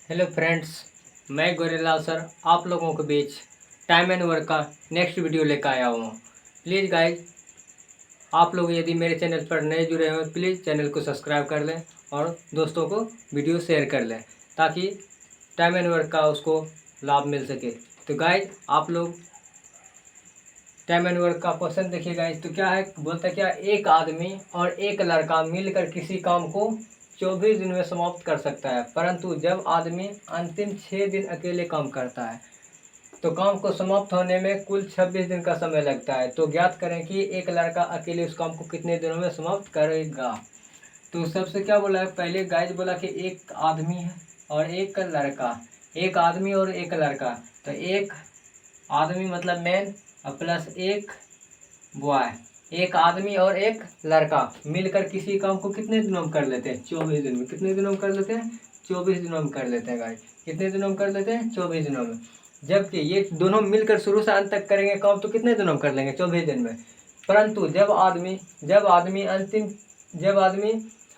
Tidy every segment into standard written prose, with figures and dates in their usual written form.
Hello friends, मैं Gorelal sir आप लोगों के बीच टाइम एंड वर्क का नेक्स्ट वीडियो लेकर आया हूँ। प्लीज़ गाइज, आप लोग यदि मेरे चैनल पर नए जुड़े हो प्लीज़ चैनल को सब्सक्राइब कर लें और दोस्तों को वीडियो शेयर कर लें ताकि टाइम एंड वर्क का उसको लाभ मिल सके। तो गाइज आप लोग टाइम एंड वर्क का क्वेश्चन देखिए गाइज। तो क्या है, बोलता है क्या, एक आदमी और एक लड़का मिलकर किसी काम को 24 दिन में समाप्त कर सकता है, परंतु जब आदमी अंतिम 6 दिन अकेले काम करता है तो काम को समाप्त होने में कुल 26 दिन का समय लगता है। तो ज्ञात करें कि एक लड़का अकेले उस काम को कितने दिनों में समाप्त करेगा। तो सबसे क्या बोला है, पहले गाइज बोला कि एक आदमी है और एक लड़का, एक आदमी और एक लड़का। तो एक आदमी मतलब मैन और प्लस एक बॉय, एक आदमी और एक लड़का मिलकर किसी काम को कितने दिनों में कर लेते हैं, 24 दिन में। कितने दिनों में कर लेते हैं, 24 दिनों में कर लेते हैं गाइस। कितने दिनों में कर लेते हैं, 24 दिनों में। जबकि ये दोनों मिलकर शुरू से अंत तक करेंगे काम तो कितने दिनों में कर लेंगे, 24 दिन में। परंतु जब आदमी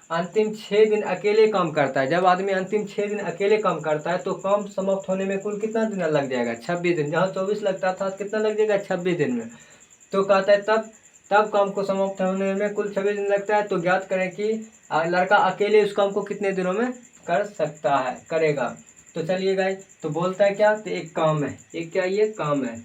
अंतिम 6 दिन अकेले काम करता है, जब आदमी अंतिम 6 दिन अकेले काम करता है तो काम समाप्त होने में कुल कितना दिन लग जाएगा, 26 दिन। जहाँ 24 लगता था कितना लग जाएगा, 26 दिन में। तो कहता है तब काम को समाप्त होने में कुल 26 दिन लगता है। तो ज्ञात करें कि लड़का अकेले उस काम को कितने दिनों में कर सकता है, करेगा। तो चलिए गाइस, तो बोलता है क्या, तो एक काम है, एक क्या, ये काम है।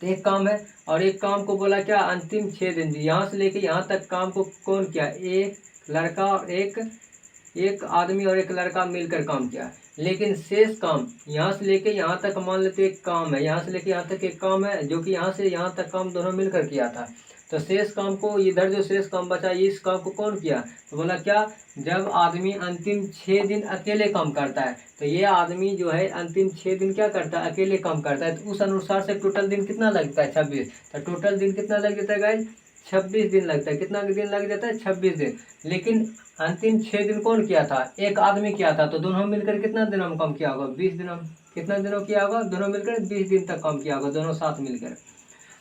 तो एक काम है और एक काम को बोला क्या, अंतिम 6 दिन, यहाँ से लेके यहाँ तक काम को कौन किया, एक लड़का और एक आदमी और एक लड़का मिलकर काम किया। लेकिन शेष काम यहाँ से लेके यहाँ तक मान लेते एक काम है, यहाँ से लेके यहाँ तक एक काम है जो कि यहाँ से यहाँ तक काम दोनों मिलकर किया था। तो शेष काम को, इधर जो शेष काम बचा इस काम को कौन किया, तो बोला क्या, जब आदमी अंतिम 6 दिन अकेले काम करता है। तो ये आदमी जो है अंतिम 6 दिन क्या करता है, अकेले काम करता है। तो उस अनुसार से टोटल दिन कितना लगता है, 26। तो टोटल दिन कितना लग जाता है गाइज, 26 दिन लगता है। कितना दिन लग जाता है, 26 दिन। लेकिन अंतिम 6 दिन कौन किया था, एक आदमी किया था। तो दोनों मिलकर कितना दिनों में काम किया होगा, 20 दिनों। कितना दिनों किया होगा, दोनों मिलकर 20 दिन तक काम किया होगा, दोनों साथ मिलकर।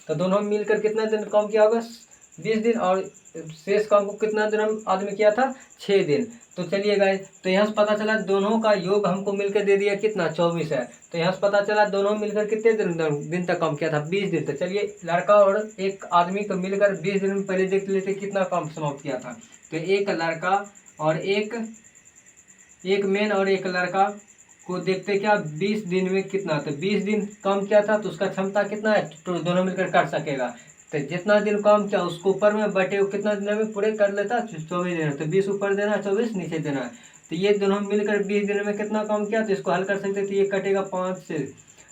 तो दोनों मिलकर कितना दिन काम किया होगा, 20 दिन। और शेष काम को कितना दिन आदमी किया था, 6 दिन। तो चलिए गाइस, तो यहाँ से पता चला दोनों का योग हमको मिलकर दे दिया कितना, 24 है। तो यहाँ से पता चला दोनों मिलकर कितने दिन तक काम किया था, 20 दिन। तो चलिए लड़का और एक आदमी को मिलकर 20 दिन में पहले देख लेते कितना काम समाप्त किया था। तो एक लड़का और एक मैन और एक लड़का को देखते क्या, 20 दिन में कितना, तो 20 दिन काम किया था तो उसका क्षमता कितना है, तो दोनों मिलकर कर सकेगा। तो जितना दिन काम किया उसको ऊपर में बटे वो कितना दिन में पूरे कर लेता, 24 दिन। तो 20 ऊपर देना, 24 नीचे देना है। तो ये दोनों मिलकर 20 दिन में कितना काम किया, तो इसको हल कर सकते थे। ये कटेगा 5 से,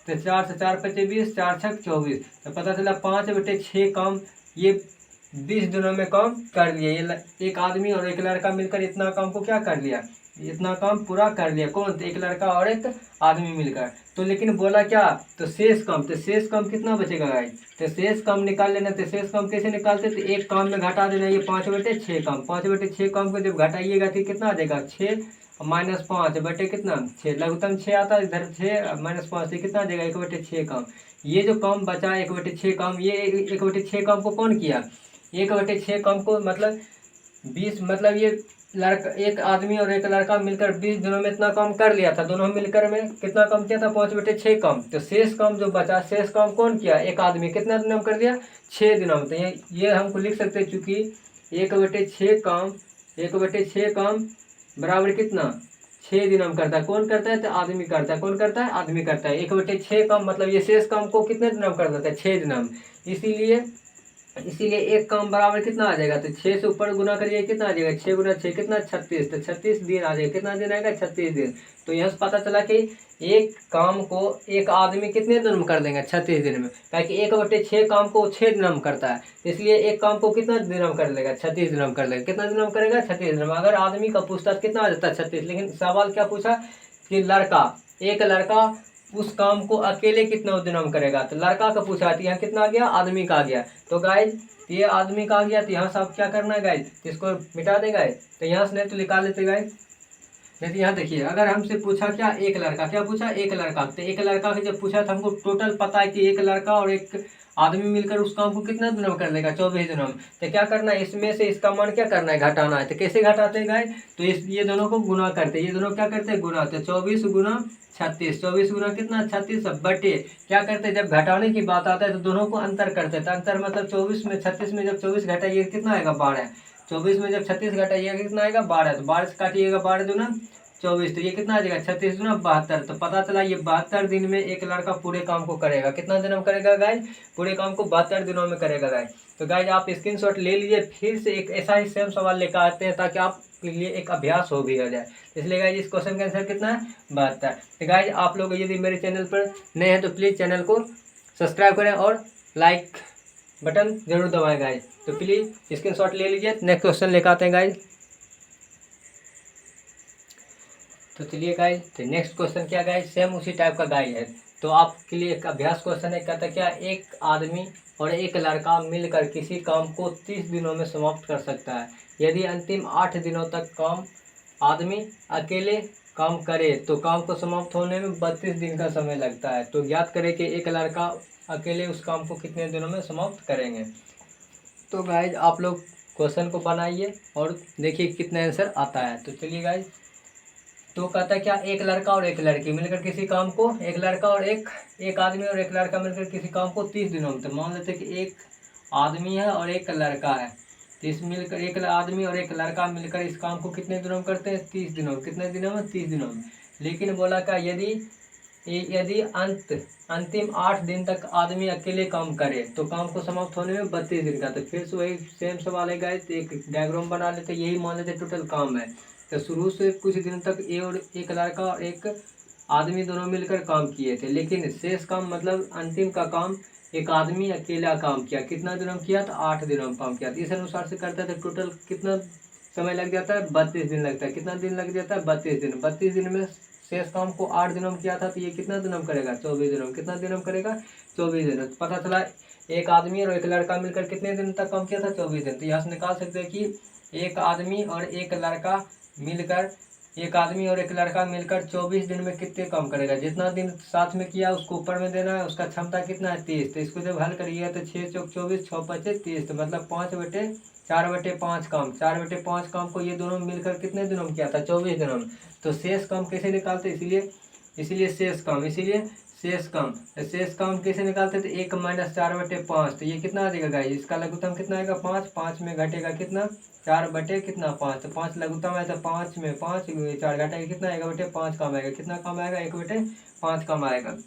तो 4 से 4 पचे 20, 4 छक 24। तो पता चला 5/6 काम ये 20 दिनों में काम कर लिया। ये एक आदमी और एक लड़का मिलकर इतना काम को क्या कर लिया, इतना काम पूरा कर लिया। कौन, तो एक लड़का और एक आदमी मिलकर। तो लेकिन बोला क्या, तो शेष काम, तो शेष काम कितना बचेगा गाइस, तो शेष काम निकाल लेना। तो शेष काम कैसे निकालते, तो एक काम में घटा देना, ये 5/6 काम। 5/6 काम को जब घटाइएगा तो कितना आ जाएगा, 6 माइनस 5 बटे कितना, 6। लघुत्तम 6 आता है, इधर 6 माइनस 5 से कितना आ जाएगा, 1/6 काम। ये जो काम बचा 1/6 काम, ये 1/6 काम को कौन किया, 1/6 काम को मतलब 20, मतलब ये लड़का, एक आदमी और एक लड़का मिलकर 20 दिनों में इतना काम कर लिया था। दोनों मिलकर में कितना काम किया था, 5/6 काम। तो शेष काम जो बचा, शेष काम कौन किया, एक आदमी। कितना दिनों में कर लिया, 6 दिनों में। तो ये हमको लिख सकते हैं, चूंकि 1/6 काम बराबर कितना, 6 दिनों में करता है। कौन करता है, तो आदमी करता है। कौन करता है, आदमी करता है। 1/6 काम मतलब ये शेष काम को कितने दिनों में कर देता है, 6 दिनों में। इसीलिए एक काम बराबर कितना आ जाएगा, तो 6 से ऊपर गुना करिए कितना आ जाएगा, 6 गुना 6 कितना, 36। तो 36 दिन आ जाएगा। कितना दिन आएगा, 36 दिन। तो यहाँ से पता चला कि एक काम को एक आदमी कितने दिन में कर देंगे, 36 दिन में। ताकि 1/6 काम को 6 दिन में करता है, इसलिए एक काम को कितना दिन में कर लेगा, 36 दिन में कर लेगा। कितना दिन में करेगा, 36 दिन में। अगर आदमी का पूछता कितना आ जाता है, 36। लेकिन सवाल क्या पूछा कि एक लड़का उस काम को अकेले कितने दिनों में करेगा। तो लड़का का पूछा, तो यहाँ कितना आ गया, आदमी का आ गया। तो गाइज ये आदमी का आ गया, तो यहाँ से आप क्या करना है गाइज, इसको मिटा दे गाइज। तो यहाँ से नहीं तो निकाल लेते गाइज। जैसे यहाँ देखिए, अगर हमसे पूछा क्या, एक लड़का, क्या पूछा, एक लड़का। तो एक लड़का का जब पूछा तो हमको टोटल पता है कि एक लड़का और एक आदमी मिलकर उस काम को कितना दिनों में कर लेगा, 24 दिनों में। तो क्या करना है, इसमें से इसका मान क्या करना है, घटाना है। तो कैसे घटाते हैं गाइस, तो ये दोनों को गुना करते हैं, ये दोनों क्या करते हैं, गुना। तो 24 गुना 36, 24 गुना कितना 36 बटे क्या करते हैं, जब घटाने की बात आता है तो दोनों को अंतर करते हैं। तो अंतर मतलब 24 में 36 में जब 24 घटाइए कितना आएगा, 12। 24 में जब 36 घटाइएगा कितना आएगा, 12। तो 12 से काटिएगा, 12 दूना 24, तो ये कितना आ जाएगा, 36 दूना 72। तो पता चला ये 72 दिन में एक लड़का पूरे काम को करेगा। कितना दिन में करेगा गाइज, पूरे काम को 72 दिनों में करेगा गाइज। तो गाइज आप स्क्रीनशॉट ले लीजिए, फिर से एक ऐसा ही सेम सवाल लेकर आते हैं ताकि आपके लिए एक अभ्यास हो भी हो जाए। इसलिए गाइज इस क्वेश्चन का आंसर कितना है, 72। तो गाइज आप लोग यदि मेरे चैनल पर नए हैं तो प्लीज़ चैनल को सब्सक्राइब करें और लाइक बटन जरूर दबाएं गाइज। तो प्लीज़ स्क्रीनशॉट ले लीजिए। नेक्स्ट क्वेश्चन लेकर आते हैं गाइज। तो चलिए गाइज, तो नेक्स्ट क्वेश्चन क्या गाइज, सेम उसी टाइप का गाइज है। तो आपके लिए एक अभ्यास क्वेश्चन है, कहता क्या, एक आदमी और एक लड़का मिलकर किसी काम को 30 दिनों में समाप्त कर सकता है। यदि अंतिम 8 दिनों तक काम आदमी अकेले काम करे तो काम को समाप्त होने में 32 दिन का समय लगता है। तो ज्ञात करें कि एक लड़का अकेले उस काम को कितने दिनों में समाप्त करेंगे। तो गाइज आप लोग क्वेश्चन को बनाइए और देखिए कितना आंसर आता है। तो चलिए गाइज, तो कहता है क्या, एक लड़का और एक लड़की मिलकर किसी काम को, एक लड़का और एक आदमी और एक लड़का मिलकर किसी काम को 30 दिनों में। तो मान लेते कि एक आदमी है और एक लड़का है, तो इस मिलकर एक आदमी और एक लड़का मिलकर इस काम को कितने दिनों में करते हैं, 30 दिनों में। कितने दिनों में, 30 दिनों में। लेकिन बोला क्या, यदि अंतिम 8 दिन तक आदमी अकेले काम करे तो काम को समाप्त होने में 32 दिन का। तो फिर से वही सेम सवाल है गाइस, एक डायग्राम बना लेते, यही मान लेते टोटल काम है। तो शुरू से कुछ दिन तक एक लड़का और एक आदमी दोनों मिलकर काम किए थे, लेकिन शेष काम मतलब अंतिम का काम एक आदमी अकेला काम किया। कितना दिनों में किया, तो 8 दिनों में काम किया। तो इस अनुसार से करता है तो टोटल कितना समय लग जाता है, 32 दिन लगता है। कितना दिन लग जाता है, 32 दिन। 32 दिन में शेष काम को 8 दिनों में किया था, तो ये कितना दिनों में करेगा, 24 दिनों में। कितना दिनों में करेगा, 24 दिन। तो पता चला एक आदमी और एक लड़का मिलकर कितने दिन तक काम किया था, 24 दिन। तो यहाँ से निकाल सकते हैं कि एक आदमी और एक लड़का मिलकर 24 दिन में कितने काम करेगा। जितना दिन साथ में किया उसको ऊपर में देना है, उसका क्षमता कितना है, 30। तो इसको जब हल करिएगा तो 6 चौक 24, 6 पचे 30, तो मतलब 4/5 काम। 4/5 काम को ये दोनों मिलकर कितने दिनों में किया था, 24 दिनों में। तो शेष काम कैसे निकालते, इसीलिए शेष काम कैसे निकालते, तो 1 - 4/5। तो ये कितना आ जाएगा गाइस, इसका लघुत्तम कितना आएगा, 5। 5 में घटेगा कितना, 4/5। तो 5 लघुत्तम है, तो 5 में 5 4 घटाएगा कितना आएगा, 1/5 काम आएगा। कितना काम आएगा, 1/5 काम आएगा।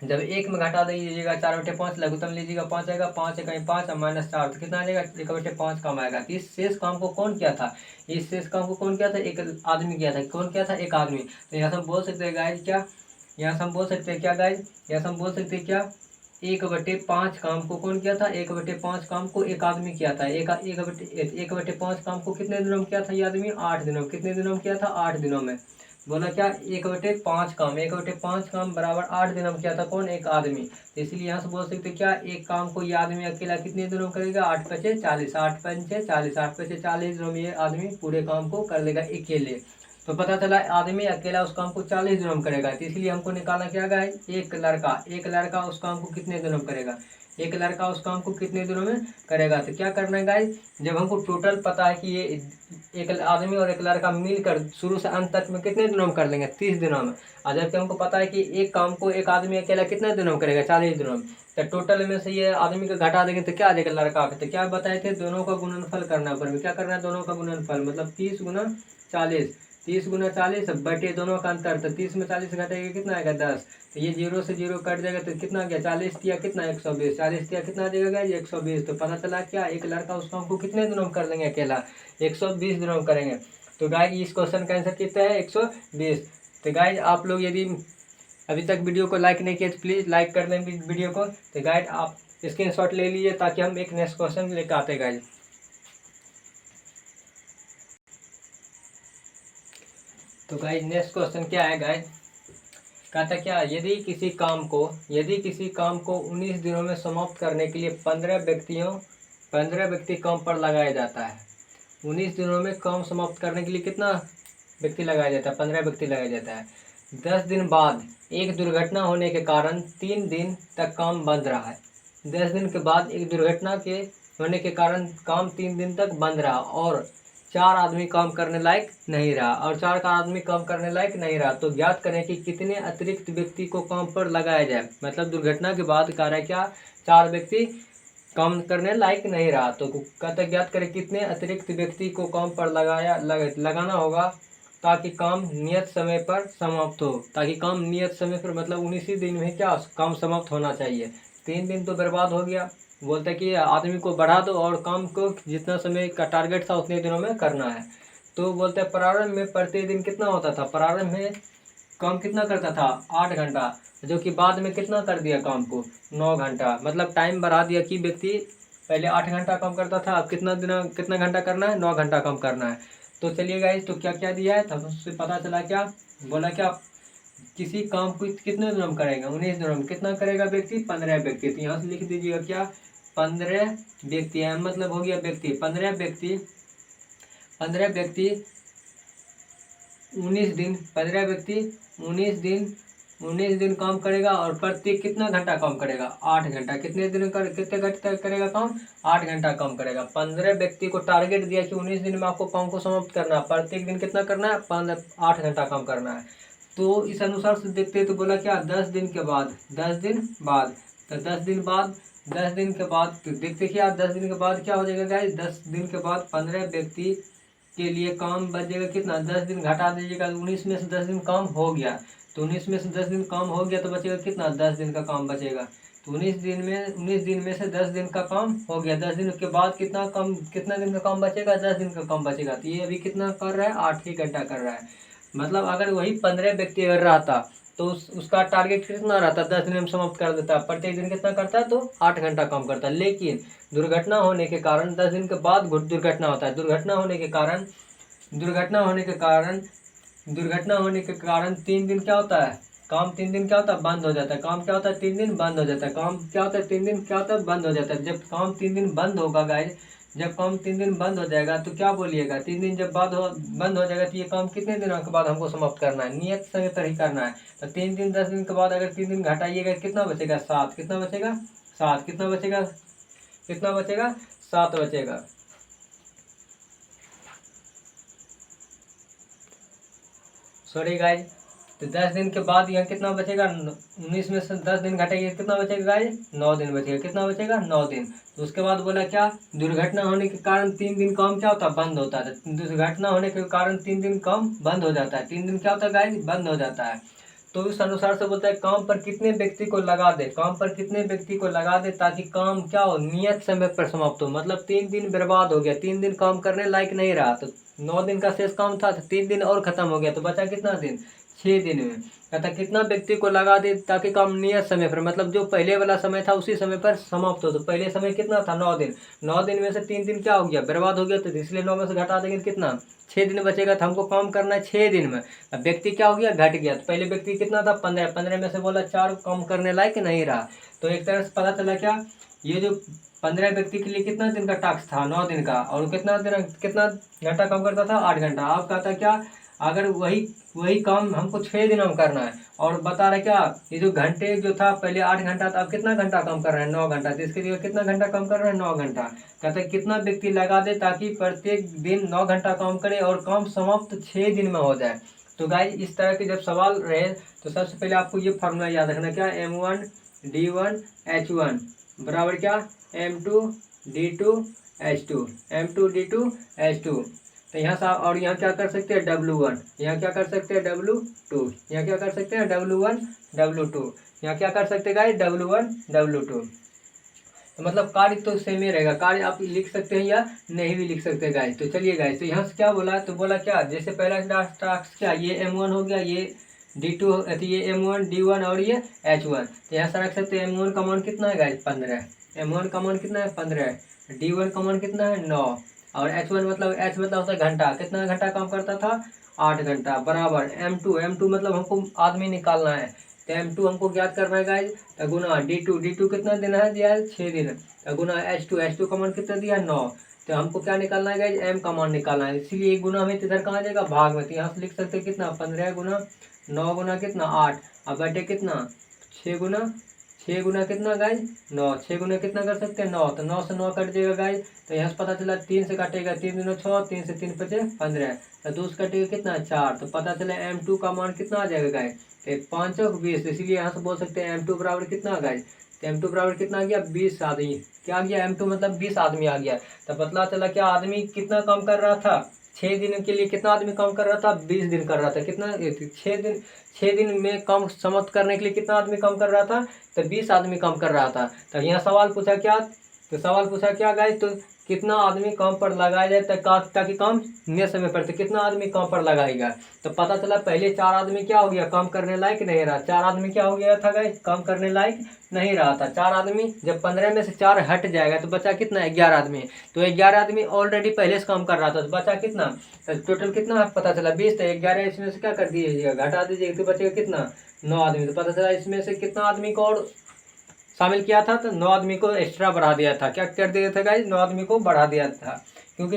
जब 1 में घटा दीजिएगा 4/5, लघुत्तम लीजिएगा 5 आएगा। 5 × 5 -4, तो कितना आ जाएगा, 1/5 काम आएगा। तो इस शेष काम को कौन किया था, एक आदमी किया था। कौन किया था, एक आदमी। तो यहाँ से हम बोल सकते हैं गाइस क्या, यहाँ से हम बोल सकते हैं क्या गाइस, यहाँ से हम बोल सकते हैं क्या, 1/5 काम को कौन किया था, 1/5 काम को एक आदमी किया था। 1/5 काम को कितने दिनों में किया था ये आदमी, 8 दिनों में। कितने दिनों में किया था, 8 दिनों में। बोला क्या, 1/5 काम बराबर 8 दिनों में किया था कौन, एक आदमी। तो इसलिए यहाँ से बोल सकते क्या, एक काम को ये आदमी अकेला कितने दिनों में करेगा, 8 × 5 = 40। 8 × 5 = 40, 8 × 5 = 40 दिनों में ये आदमी पूरे काम को कर लेगा अकेले। तो पता चला आदमी अकेला उस काम को 40 दिनों में करेगा। तो इसलिए हमको निकालना क्या है, एक लड़का उस काम को कितने दिनों में करेगा, एक लड़का उस काम को कितने दिनों में करेगा। तो क्या करना है गाइस, जब हमको टोटल पता है कि ये एक आदमी और एक लड़का मिलकर शुरू से अंत तक में कितने दिनों में कर लेंगे, 30 दिनों में। और जबकि हमको पता है कि एक काम को एक आदमी अकेला कितने दिनों में करेगा, 40 दिनों में। तो टोटल में से ये आदमी को घटा देंगे तो क्या आ जाएगा, लड़का का। तो क्या बताए थे, दोनों का गुणनफल करना पड़ेगा। क्या करना है, दोनों का गुणनफल, मतलब 30 × 40, 30 × 40 बटे दोनों का अंतर। तो 30 में 40 घटेगा कितना आएगा, 10। तो ये 0 से 0 कट जाएगा, तो कितना गया, 40 किया कितना, 120। 40 किया कितना आ जाएगा, 120। तो पता चला क्या, एक लड़का उस काम को कितने दिनों में कर लेंगे अकेला, 120 दिनों में करेंगे। तो गाइज इस क्वेश्चन का आंसर कितना है, 120। तो गाइज आप लोग यदि अभी तक वीडियो को लाइक नहीं किया तो प्लीज़ लाइक कर दें वीडियो को। तो गाइज आप स्क्रीनशॉट ले लीजिए ताकि हम एक नेक्स्ट क्वेश्चन लेकर आते हैं गाइज। तो गाइज नेक्स्ट क्वेश्चन क्या है गाइज, कहता क्या, यदि किसी काम को 19 दिनों में समाप्त करने के लिए 15 व्यक्ति काम पर लगाया जाता है। 19 दिनों में काम समाप्त करने के लिए कितना व्यक्ति लगाया जाता है, 15 व्यक्ति लगाया जाता है। 10 दिन बाद एक दुर्घटना होने के कारण 3 दिन तक काम बंद रहा है। 10 दिन के बाद एक दुर्घटना के होने के कारण काम 3 दिन तक बंद रहा और 4 आदमी काम करने लायक नहीं रहा तो ज्ञात करें कि कितने अतिरिक्त व्यक्ति को काम पर लगाया जाए। मतलब दुर्घटना के बाद कार्य क्या 4 व्यक्ति काम करने लायक नहीं रहा तो कहते ज्ञात करें कितने अतिरिक्त व्यक्ति को काम पर लगाना होगा ताकि काम नियत समय पर समाप्त हो। मतलब 19 दिन में क्या काम समाप्त होना चाहिए। 3 दिन तो बर्बाद हो गया। बोलते कि आदमी को बढ़ा दो और काम को जितना समय का टारगेट था उतने दिनों में करना है। तो बोलते हैं प्रारंभ में प्रतिदिन कितना होता था, प्रारंभ में काम कितना करता था 8 घंटा, जो कि बाद में कितना कर दिया काम को 9 घंटा। मतलब टाइम बढ़ा दिया कि व्यक्ति पहले 8 घंटा काम करता था, अब कितना घंटा करना है 9 घंटा काम करना है। तो चलिए गाइस, तो क्या क्या दिया है तब उससे पता चला क्या बोला क्या किसी काम को कितने दिनों में करेगा 19 दिनों में। कितना करेगा व्यक्ति 15 व्यक्ति। तो यहाँ से लिख दीजिएगा क्या 15 व्यक्ति है, मतलब हो गया व्यक्ति 15 व्यक्ति 19 दिन 15 व्यक्ति 19 दिन काम करेगा और प्रत्येक कितना घंटा काम करेगा 8 घंटा। कितने घंटे करेगा काम 8 घंटा काम करेगा। 15 व्यक्ति को टारगेट दिया कि 19 दिन में आपको काम को समाप्त करना है, प्रत्येक दिन कितना करना है 8 घंटा काम करना है। तो इस अनुसार से देखते हैं तो बोला क्या 10 दिन बाद तो 10 दिन के बाद तो देखते क्या 10 दिन के बाद क्या हो जाएगा गाइस। 10 दिन के बाद 15 व्यक्ति के लिए काम बचेगा कितना 10 दिन घटा दीजिएगा। 19 में से 10 दिन काम हो गया तो 19 में से 10 दिन काम हो गया तो बचेगा कितना 10 दिन का काम बचेगा। तो 19 दिन में से 10 दिन का काम हो गया। 10 दिन के बाद कितना दिन का काम बचेगा 10 दिन का काम बचेगा। तो ये अभी कितना कर रहा है 8 ही घंटा कर रहा है। मतलब अगर वही 15 व्यक्ति अगर रहता तो उसका टारगेट कितना रहता 10 दिन में समाप्त कर देता। प्रत्येक दिन कितना करता है तो 8 घंटा काम करता। लेकिन दुर्घटना होने के कारण 10 दिन के बाद दुर्घटना होता है। दुर्घटना होने के कारण 3 दिन क्या होता है काम 3 दिन क्या होता है बंद हो जाता है। काम क्या होता है 3 दिन बंद हो जाता है। काम क्या होता है 3 दिन क्या होता है बंद हो जाता है। जब काम 3 दिन बंद होगा गाइस, जब काम 3 दिन बंद हो जाएगा तो क्या बोलिएगा 3 दिन जब बंद हो जाएगा तो ये काम कितने दिनों के बाद हमको समाप्त करना है, नियत समय पर ही करना है। तो 3 दिन 10 दिन के बाद अगर 3 दिन घटाइएगा कितना बचेगा 7। कितना बचेगा 7। कितना बचेगा 7 बचेगा। Sorry guys. तो 10 दिन के बाद यहाँ कितना बचेगा 19 में से 10 दिन घटाइए कितना बचेगा गाइज 9 दिन बचेगा। कितना बचेगा 9 दिन। तो उसके बाद बोला क्या दुर्घटना होने के कारण 3 दिन काम क्या होता है बंद होता है। दुर्घटना होने के कारण 3 दिन काम बंद हो जाता है। 3 दिन क्या होता है गाइज बंद हो जाता है। तो उस अनुसार से बोलता है काम पर कितने व्यक्ति को लगा दे ताकि काम क्या हो नियत समय पर समाप्त हो। मतलब 3 दिन बर्बाद हो गया, 3 दिन काम करने लायक नहीं रहा तो 9 दिन का शेष काम था तो 3 दिन और खत्म हो गया तो बचा कितना दिन 6 दिन में। कहता कितना व्यक्ति को लगा दे ताकि काम नियत समय पर मतलब जो पहले वाला समय था उसी समय पर समाप्त हो। तो पहले समय कितना था 9 दिन। 9 दिन में से 3 दिन क्या हो गया बर्बाद हो गया तो इसलिए 9 में से घटा देंगे कितना 6 दिन बचेगा। तो हमको काम करना है 6 दिन में। अब व्यक्ति क्या हो गया घट गया। तो पहले व्यक्ति कितना था 15 में से बोला 4 काम करने लायक नहीं रहा। तो एक तरह से पता चला क्या ये जो 15 व्यक्ति के लिए कितना दिन का टास्क था 9 दिन का और कितना घंटा काम करता था 8 घंटा। आप कहता क्या अगर वही काम हमको 6 दिनों में करना है और बता रहा क्या ये जो घंटे जो था पहले 8 घंटा था अब कितना घंटा काम कर रहे हैं 9 घंटा। तो इसके लिए कितना घंटा काम कर रहे हैं 9 घंटा। कहते हैं कितना व्यक्ति लगा दे ताकि प्रत्येक दिन 9 घंटा काम करे और काम समाप्त 6 दिन में हो जाए। तो गाइस इस तरह के जब सवाल रहे तो सबसे पहले आपको ये फार्मूला याद रखना क्या M1 D1 H1 बराबर क्या M2 D2 H2 M2 D2 H2। तो यहाँ से और यहाँ क्या कर सकते हैं W1, यहाँ क्या कर सकते हैं W2, यहाँ क्या कर सकते हैं W1 W2, यहाँ क्या कर सकते हैं गाइस W1 W2। तो मतलब कार्य तो सेम ही रहेगा। कार्य आप लिख सकते हैं या नहीं भी लिख सकते हैं गाइस। तो चलिए गाइस तो यहाँ से क्या बोला तो बोला क्या जैसे पहला टास्क क्या ये M1 हो गया, ये D2 ये M1 D1 और ये H1। तो यहाँ से रख सकते हैं M1 का मान कितना है गाइस 15, M1 का मान कितना है 15, D1 का मान कितना है 9 और H1 मतलब H मतलब होता है घंटा। कितना घंटा काम करता था 8 घंटा बराबर M2 मतलब हमको आदमी निकालना है तो M2 हमको ज्ञात करना है गाइस। तो गुना D2 कितना देना है दिया है 6 दिन। तो गुना H2 का मान कितना दिया 9। तो हमको क्या निकालना है गाइस M का मान निकालना है। इसीलिए एक गुना हमें इधर कहाँ जाएगा भाग में। तो यहाँ से लिख सकते हैं कितना 15 गुना 9 गुना कितना 8 अब बटे कितना 6 गुना 6 गुना कितना गाइज 9, 6 गुना कितना कर सकते हैं 9, तो 9 से 9 कट जाएगा गाइज। तो यहाँ से पता चला 3 से काटेगा, 3 दूना 6, 3 से 3 बचे 15, तो 2 से कटेगा कितना 4, तो पता चला M2 का मान कितना आ जाएगा गाइज, तो 5 और 20, इसीलिए यहाँ से बोल सकते हैं M2 बराबर कितना गाइज, तो M2 बराबर कितना आ गया 20 आदमी, क्या आ गया M2 मतलब 20 आदमी आ गया। तो पता चला क्या आदमी कितना काम कर रहा था 6 दिन के लिए, कितना आदमी काम कर रहा था 20 दिन कर रहा था, कितना 6 दिन में काम समाप्त करने के लिए कितना आदमी काम कर रहा था, तो 20 आदमी काम कर रहा था। तो यहाँ सवाल पूछा क्या, तो सवाल पूछा क्या गाइस, तो कितना आदमी काम पर लगाया जाए ताकि काम नियत समय पर, तो कितना आदमी काम पर लगाएगा। तो पता चला पहले 4 आदमी क्या हो गया काम करने लायक नहीं रहा, 4 आदमी क्या हो गया था गाइस काम करने लायक नहीं रहा था। 4 आदमी जब 15 में से 4 हट जाएगा तो बचा कितना 11 आदमी, तो 11 आदमी ऑलरेडी पहले से काम कर रहा था, तो बचा कितना, तो टोटल कितना पता चला 20, तो 11 इसमें से क्या कर दीजिएगा घटा दीजिएगा, तो बचेगा कितना 9 आदमी। तो पता चला इसमें से कितना आदमी को और शामिल किया था, तो 9 आदमी को एक्स्ट्रा बढ़ा दिया था, क्या कर दिया था गाइस 9 आदमी को बढ़ा दिया था, क्योंकि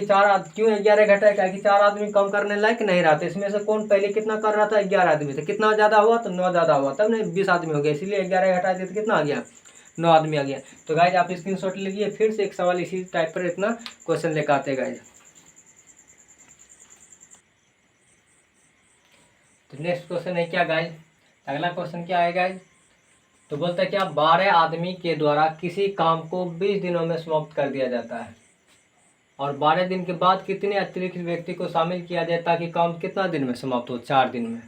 क्यों 11 घटा, क्या कि 4 आदमी कम करने लायक नहीं रहा था। इसमें से कौन पहले कितना कर रहा था 11 आदमी, तो कितना ज़्यादा हुआ तो 9 ज़्यादा हुआ, तब नहीं 20 आदमी हो गया, इसीलिए 11 घटा दिया तो कितना आ गया 9 आदमी आ गया। तो गाइज आप स्क्रीनशॉट लीजिए, फिर से एक सवाल इसी टाइप पर इतना क्वेश्चन लेकर आते गाइज। तो नेक्स्ट क्वेश्चन है क्या गाइज, अगला क्वेश्चन क्या है गाइज, तो बोलता है क्या 12 आदमी के द्वारा किसी काम को 20 दिनों में समाप्त कर दिया जाता है, और 12 दिन के बाद कितने अतिरिक्त व्यक्ति को शामिल किया जाए ताकि काम कितना दिन में समाप्त हो, 4 दिन में।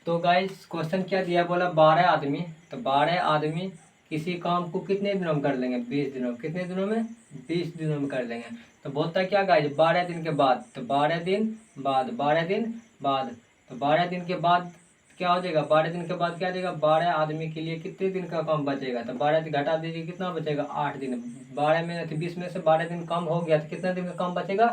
तो गाइस क्वेश्चन क्या दिया, बोला 12 आदमी, तो 12 आदमी किसी काम को कितने दिनों में कर लेंगे 20 दिनों में, कितने दिनों में 20 दिनों में कर लेंगे। तो बोलता है क्या गाइस 12 दिन के बाद, तो 12 दिन बाद, 12 दिन बाद, तो 12 दिन के बाद क्या हो जाएगा, 12 दिन के बाद क्या हो जाएगा, 12 आदमी के लिए कितने दिन का काम बचेगा, तो 12 दिन घटा दीजिए कितना बचेगा 8 दिन, 12 में 20 में से 12 दिन कम हो गया तो कितने दिन का काम बचेगा,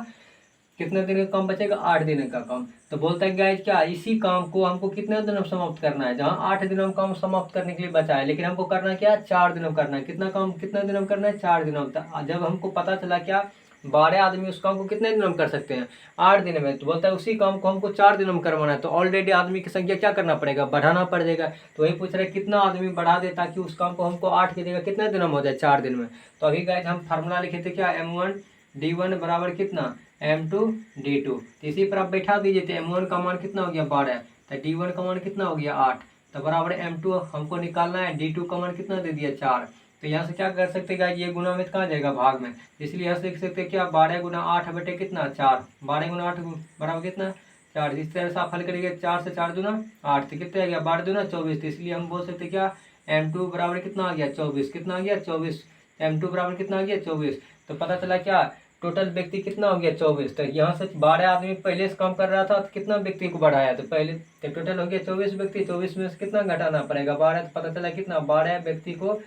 कितने दिन का काम बचेगा 8 दिन का काम। तो बोलता है गाइस क्या इसी काम को हमको कितने दिनों में समाप्त करना है, जहाँ 8 दिनों में काम समाप्त करने के लिए बचा है, लेकिन हमको करना क्या है 4 दिनों में करना है, कितना काम कितने दिनों में करना है 4 दिनों में। जब हमको पता चला क्या 12 आदमी उस काम को कितने दिनों में कर सकते हैं 8 दिन में, तो बोलता है उसी काम को हमको 4 दिनों में करवाना है, तो ऑलरेडी आदमी की संख्या क्या करना पड़ेगा बढ़ाना पड़ेगा। तो वही पूछ रहे कितना आदमी बढ़ा दे ताकि उस काम को हमको 8 की जगह कितने दिनों में हो जाए 4 दिन में। तो अभी गाइस हम फार्मूला लिखे थे क्या M1D1 बराबर कितना M2D2, तो इसी पर आप बैठा दीजिए, तो M1 का मान कितना हो गया 12, तो D1 का मान कितना हो गया 8, तो बराबर M2 हमको निकालना है, D2 का मान कितना दे दिया 4। तो यहाँ से क्या कर सकते हैं गाइस ये गुना में कहाँ जाएगा भाग में, इसलिए यहाँ से लिख सकते हैं क्या 12 गुना 8 बटे कितना 4, 12 गुना 8 बराबर कितना 4, इस तरह से आप हल करेंगे 4 से 4 दूना 8, तो कितना आ गया 12 दूना 24, तो इसलिए हम बोल सकते हैं क्या M2 बराबर कितना आ गया 24, कितना आ गया 24, M2 बराबर कितना आ गया 24। तो पता चला क्या टोटल व्यक्ति कितना हो गया 24, तो यहाँ से 12 आदमी पहले से काम कर रहा था तो कितना व्यक्ति को बढ़ाया, तो पहले तो टोटल हो गया 24 व्यक्ति, 24 में से कितना घटाना पड़ेगा 12, तो पता चला कितना 12 व्यक्ति को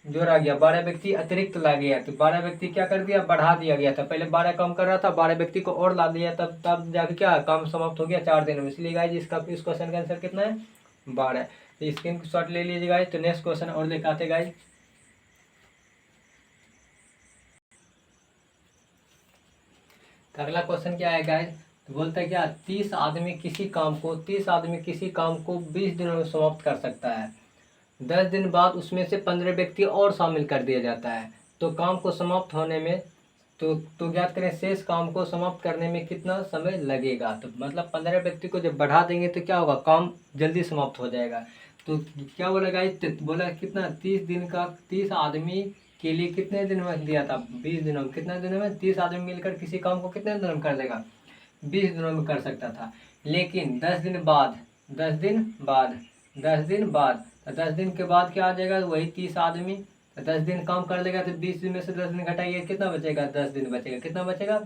जोड़ा गया, 12 व्यक्ति अतिरिक्त ला गया, तो 12 व्यक्ति क्या कर दिया बढ़ा दिया गया था, पहले 12 काम कर रहा था 12 व्यक्ति को और ला दिया, तब जाके क्या काम समाप्त हो गया 4 दिन में, इसलिए गाइस इस क्वेश्चन का आंसर कितना है 12। तो स्क्रीन शॉट ले लीजिए गाइस। तो नेक्स्ट क्वेश्चन और लेकर आते गाइस। अगला क्वेश्चन क्या है गाइस, तो बोलता है क्या 30 आदमी किसी काम को 20 दिनों में समाप्त कर सकता है, 10 दिन बाद उसमें से 15 व्यक्ति और शामिल कर दिया जाता है, तो काम को समाप्त होने में तो ज्ञात करें शेष काम को समाप्त करने में कितना समय लगेगा। तो मतलब 15 व्यक्ति को जब बढ़ा देंगे तो क्या होगा काम जल्दी समाप्त हो जाएगा। तो क्या बोला गाइस, बोला कितना 30 आदमी के लिए कितने दिन में दिया था 20 दिनों में, कितने दिनों में 30 आदमी मिलकर किसी काम को कितने दिनों में कर देगा 20 दिनों में कर सकता था, लेकिन 10 दिन बाद तो 10 दिन के बाद क्या आ जाएगा वही 30 आदमी, तो 10 दिन काम कर लेगा, तो 20 दिन में से 10 दिन घटाइए कितना बचेगा 10 दिन बचेगा, कितना बचेगा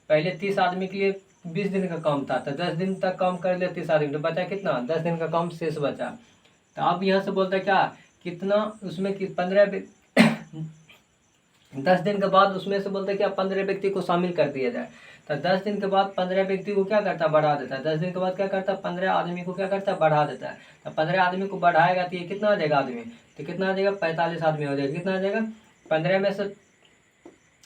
पहले 30 आदमी के लिए 20 दिन का काम था, तो 10 दिन तक काम कर लिया 30 आदमी, तो बचा कितना 10 दिन का काम शेष बचा। तो अब यहाँ से बोलता है क्या कितना उसमें 10 दिन के बाद उसमें से बोलते क्या 15 व्यक्ति को शामिल कर दिया जाए, तो 10 दिन के बाद 15 व्यक्ति को क्या करता बढ़ा देता है, 10 दिन के बाद क्या करता 15 आदमी को क्या करता बढ़ा देता है, तो 15 आदमी को बढ़ाएगा तो ये कितना आ जाएगा आदमी, तो कितना आ जाएगा 45 आदमी हो जाएगा, कितना आ जाएगा 15 में से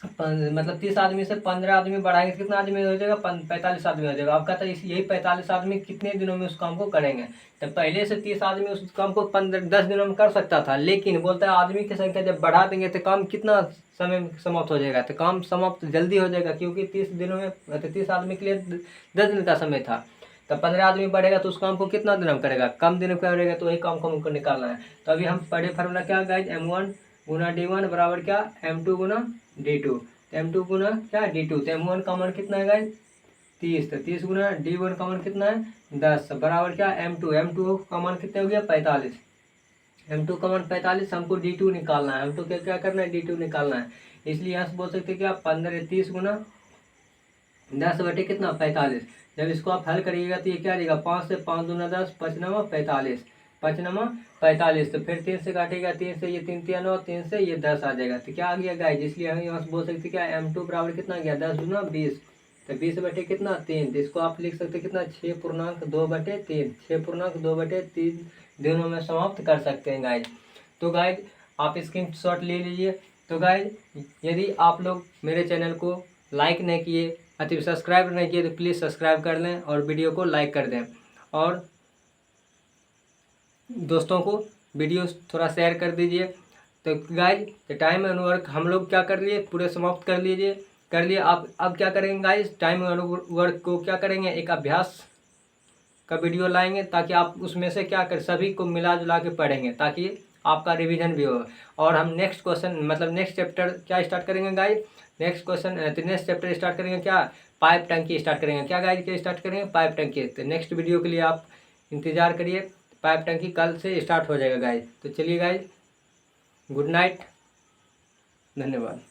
मतलब 30 आदमी से 15 आदमी बढ़ाएंगे तो कितना आदमी हो जाएगा, 45 आदमी हो जाएगा। आपका तो यही 45 आदमी कितने दिनों में उस काम को करेंगे। तो पहले से 30 आदमी उस काम को 10 दिनों में कर सकता था, लेकिन बोलता है आदमी की संख्या जब बढ़ा देंगे तो काम कितना समय में समाप्त हो जाएगा। तो काम समाप्त जल्दी हो जाएगा, क्योंकि 30 दिनों में 30 आदमी के लिए 10 दिन का समय था। तो 15 आदमी बढ़ेगा तो उस काम को कितना दिन में करेगा, कम दिन में करेगा। तो वही काम को हमको निकालना है। तो अभी हम पढ़े फार्मूला क्या गाइज, M1 गुना D1 बराबर क्या, M2 गुना D2। M2 गुना क्या D2। तो M1 का मान कितना है गाइज 30। तो 30 गुना D1 का मान कितना है 10 बराबर क्या M2 का मान कितना हो गया 45। M2 का मान 45, हमको D2 निकालना है। M2 क्या करना है, D2 निकालना है। इसलिए यहाँ से बोल सकते हैं क्या 30 गुना 10 बटे कितना 45। जब इसको आप हल करिएगा तो ये क्या आ जाएगा, 5 से 5 दूना 10, 5 नवा 45, 5 नवा 45। तो फिर 3 से काटेगा, 3 से ये 3 3 9, 3 से ये 10 आ जाएगा। तो क्या आ गया गाइज, इसलिए हम यहाँ से बोल सकते क्या M2 बराबर कितना आ गया 10 दूना 20। तो 20 बटे कितना 3। तो इसको आप लिख सकते कितना 6.2 बटे 3, 6.2 बटे 3 दिनों में समाप्त कर सकते हैं गाइज। तो गाइज आप स्क्रीनशॉट ले लीजिए। तो गाइज यदि आप लोग मेरे चैनल को लाइक नहीं किए अति सब्सक्राइब नहीं किए तो प्लीज़ सब्सक्राइब कर लें और वीडियो को लाइक कर दें, और दोस्तों को वीडियो थोड़ा शेयर कर दीजिए। तो गाइज टाइम एंड वर्क हम लोग क्या कर लिए, पूरे समाप्त कर लिए। आप अब क्या करेंगे गाइज, टाइम एंड वर्क को क्या करेंगे, एक अभ्यास का वीडियो लाएंगे, ताकि आप उसमें से क्या कर सभी को मिला जुला के पढ़ेंगे, ताकि आपका रिवीजन भी हो। और हम नेक्स्ट क्वेश्चन मतलब नेक्स्ट चैप्टर क्या स्टार्ट करेंगे गाइज, नेक्स्ट चैप्टर स्टार्ट करेंगे क्या, पाइप टंकी स्टार्ट करेंगे। क्या गाइज क्या स्टार्ट करेंगे, पाइप टंकी। तो नेक्स्ट वीडियो के लिए आप इंतजार करिए, पाइप टंकी कल से स्टार्ट हो जाएगा गाइज। तो चलिए गाइज, गुड नाइट, धन्यवाद।